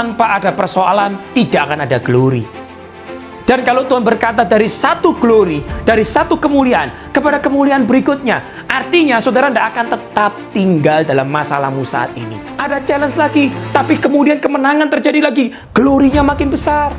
Tanpa ada persoalan, tidak akan ada glory. Dan kalau Tuhan berkata dari satu glory, dari satu kemuliaan kepada kemuliaan berikutnya, artinya saudara tidak akan tetap tinggal dalam masalahmu saat ini. Ada challenge lagi, tapi kemudian kemenangan terjadi lagi, glory-nya makin besar.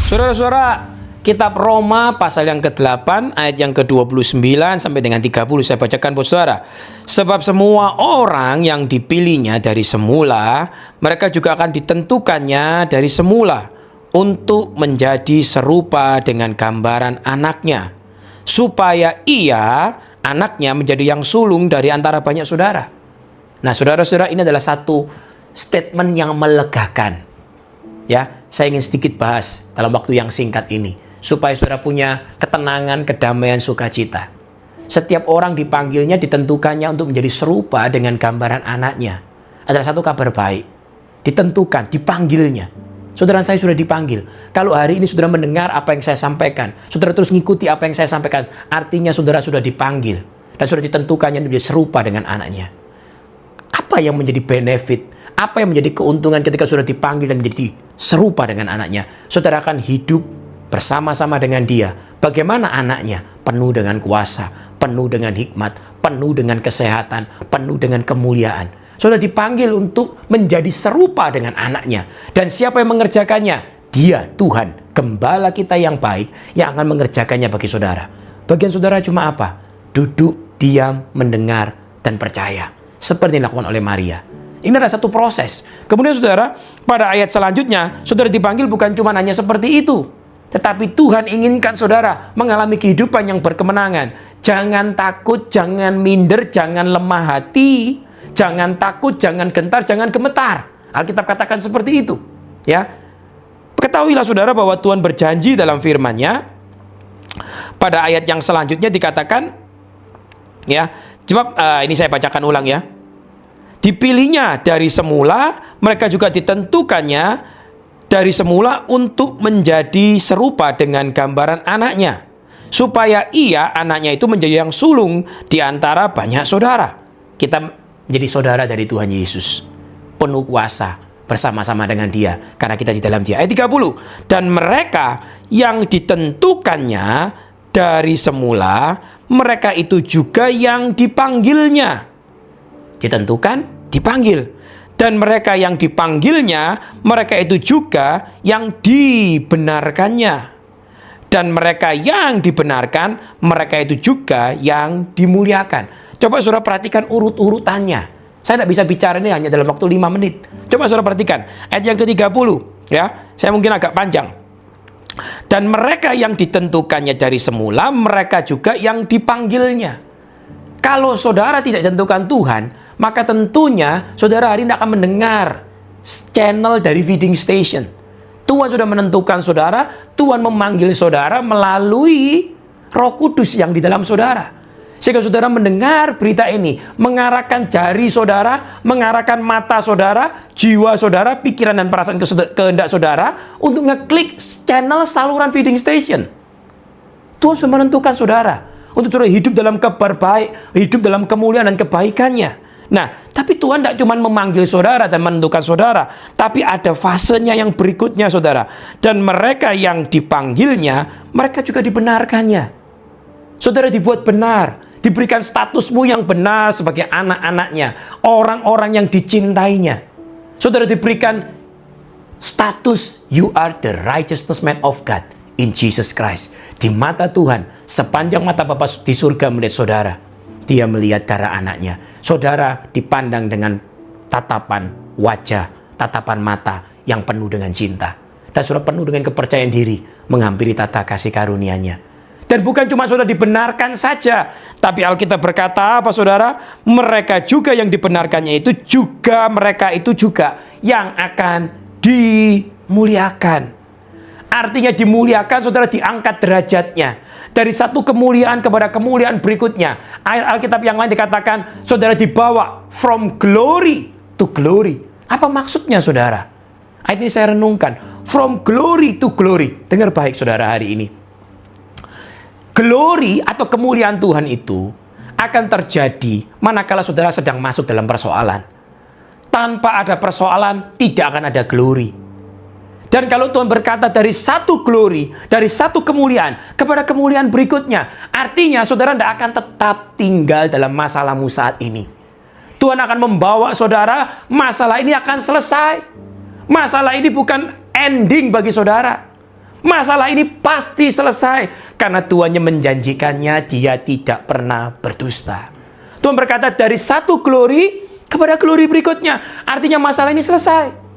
Saudara-saudara, kitab Roma pasal yang ke-8 ayat yang ke-29 sampai dengan 30 saya bacakan buat saudara. Sebab semua orang yang dipilihnya dari semula, mereka juga akan ditentukannya dari semula untuk menjadi serupa dengan gambaran anaknya, supaya ia, anaknya, menjadi yang sulung dari antara banyak saudara. Nah, saudara-saudara, ini adalah satu statement yang melegakan. Ya, saya ingin sedikit bahas dalam waktu yang singkat ini supaya saudara punya ketenangan, kedamaian, sukacita. Setiap orang dipanggilnya, ditentukannya untuk menjadi serupa dengan gambaran anaknya. Adalah satu kabar baik. Ditentukan, dipanggilnya. Saudara, saya sudah dipanggil. Kalau hari ini saudara mendengar apa yang saya sampaikan, saudara terus mengikuti apa yang saya sampaikan, artinya saudara sudah dipanggil dan sudah ditentukannya menjadi serupa dengan anaknya. Apa yang menjadi benefit? Apa yang menjadi keuntungan ketika sudah dipanggil dan menjadi serupa dengan anaknya? Saudara akan hidup bersama-sama dengan dia. Bagaimana anaknya? Penuh dengan kuasa, penuh dengan hikmat, penuh dengan kesehatan, penuh dengan kemuliaan. Saudara dipanggil untuk menjadi serupa dengan anaknya. Dan siapa yang mengerjakannya? Dia, Tuhan, Gembala kita yang baik, yang akan mengerjakannya bagi saudara. Bagian saudara cuma apa? Duduk, diam, mendengar, dan percaya. Seperti yang dilakukan oleh Maria. Ini adalah satu proses. Kemudian saudara, pada ayat selanjutnya, saudara dipanggil bukan cuma hanya seperti itu. Tetapi Tuhan inginkan saudara mengalami kehidupan yang berkemenangan. Jangan takut, jangan minder, jangan lemah hati. Jangan takut, jangan gentar, jangan gemetar. Alkitab katakan seperti itu. Ya, ketahuilah saudara bahwa Tuhan berjanji dalam firman-Nya. Pada ayat yang selanjutnya dikatakan, ya, coba ini saya bacakan ulang ya. Dipilihnya dari semula, mereka juga ditentukannya dari semula untuk menjadi serupa dengan gambaran anaknya, supaya ia, anaknya itu, menjadi yang sulung di antara banyak saudara. Kita menjadi saudara dari Tuhan Yesus, penuh kuasa bersama-sama dengan dia, karena kita di dalam dia. Ayat 30, dan mereka yang ditentukannya dari semula, mereka itu juga yang dipanggilnya. Ditentukan, dipanggil. Dan mereka yang dipanggilnya, mereka itu juga yang dibenarkannya. Dan mereka yang dibenarkan, mereka itu juga yang dimuliakan. Coba saudara perhatikan urut-urutannya. Saya tidak bisa bicara ini hanya dalam waktu 5 menit. Coba saudara perhatikan. Ayat yang ke-30. Ya, saya mungkin agak panjang. Dan mereka yang ditentukannya dari semula, mereka juga yang dipanggilnya. Kalau saudara tidak ditentukan Tuhan, maka tentunya saudara hari ini akan mendengar channel dari feeding station. Tuhan sudah menentukan saudara, Tuhan memanggil saudara melalui Roh Kudus yang di dalam saudara. Sehingga saudara mendengar berita ini, mengarahkan jari saudara, mengarahkan mata saudara, jiwa saudara, pikiran dan perasaan kehendak saudara untuk ngeklik channel saluran feeding station. Tuhan sudah menentukan saudara untuk saudara hidup dalam kabar baik, hidup dalam kemuliaan dan kebaikannya. Nah, tapi Tuhan tidak cuma memanggil saudara dan menentukan saudara, tapi ada fasenya yang berikutnya saudara. Dan mereka yang dipanggilnya, mereka juga dibenarkannya. Saudara dibuat benar, diberikan statusmu yang benar sebagai anak-anaknya, orang-orang yang dicintainya. Saudara diberikan status, you are the righteousness man of God in Jesus Christ. Di mata Tuhan, sepanjang mata Bapa di surga melihat saudara, dia melihat darah anaknya. Saudara dipandang dengan tatapan wajah, tatapan mata yang penuh dengan cinta. Dan saudara penuh dengan kepercayaan diri, menghampiri tata kasih karunia-Nya. Dan bukan cuma saudara dibenarkan saja, tapi Alkitab berkata apa saudara? Mereka juga yang dibenarkannya itu juga, mereka itu juga yang akan dimuliakan. Artinya dimuliakan, saudara, diangkat derajatnya. Dari satu kemuliaan kepada kemuliaan berikutnya. Ayat Alkitab yang lain dikatakan, saudara dibawa from glory to glory. Apa maksudnya, saudara? Ayat ini saya renungkan. From glory to glory. Dengar baik, saudara, hari ini. Glory atau kemuliaan Tuhan itu akan terjadi manakala saudara sedang masuk dalam persoalan. Tanpa ada persoalan, tidak akan ada glory. Dan kalau Tuhan berkata dari satu glory, dari satu kemuliaan kepada kemuliaan berikutnya, artinya saudara tidak akan tetap tinggal dalam masalahmu saat ini. Tuhan akan membawa saudara, masalah ini akan selesai. Masalah ini bukan ending bagi saudara. Masalah ini pasti selesai. Karena Tuhan yang menjanjikannya, Dia tidak pernah berdusta. Tuhan berkata dari satu glory kepada glory berikutnya. Artinya masalah ini selesai.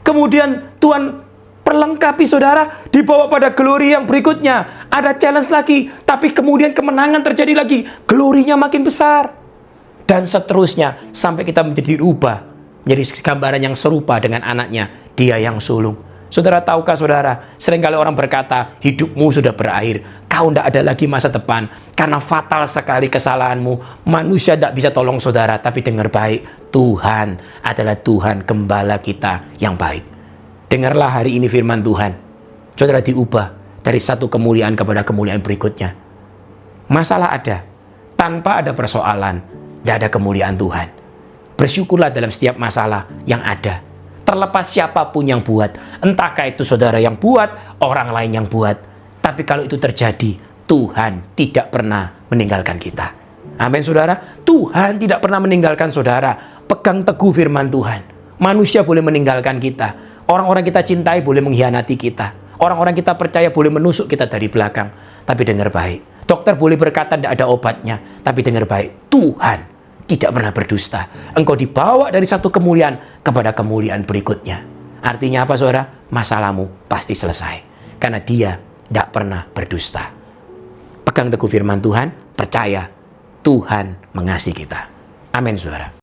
Kemudian Tuhan perlengkapi saudara, dibawa pada glory yang berikutnya. Ada challenge lagi, tapi kemudian kemenangan terjadi lagi. Glory-nya makin besar. Dan seterusnya, sampai kita menjadi rubah. Menjadi gambaran yang serupa dengan anaknya, Dia yang sulung. Saudara, tahukah saudara, seringkali orang berkata, hidupmu sudah berakhir. Kau tidak ada lagi masa depan. Karena fatal sekali kesalahanmu. Manusia tidak bisa tolong saudara. Tapi dengar baik, Tuhan adalah Tuhan gembala kita yang baik. Dengarlah hari ini firman Tuhan. Saudara diubah dari satu kemuliaan kepada kemuliaan berikutnya. Masalah ada. Tanpa ada persoalan, tidak ada kemuliaan Tuhan. Bersyukurlah dalam setiap masalah yang ada. Terlepas siapapun yang buat. Entahkah itu saudara yang buat, orang lain yang buat. Tapi kalau itu terjadi, Tuhan tidak pernah meninggalkan kita. Amin, saudara. Tuhan tidak pernah meninggalkan saudara. Pegang teguh firman Tuhan. Manusia boleh meninggalkan kita. Orang-orang kita cintai boleh mengkhianati kita. Orang-orang kita percaya boleh menusuk kita dari belakang. Tapi dengar baik. Dokter boleh berkata tidak ada obatnya. Tapi dengar baik. Tuhan tidak pernah berdusta. Engkau dibawa dari satu kemuliaan kepada kemuliaan berikutnya. Artinya apa, saudara? Masalahmu pasti selesai. Karena Dia tidak pernah berdusta. Pegang teguh firman Tuhan, percaya Tuhan mengasihi kita. Amin, saudara.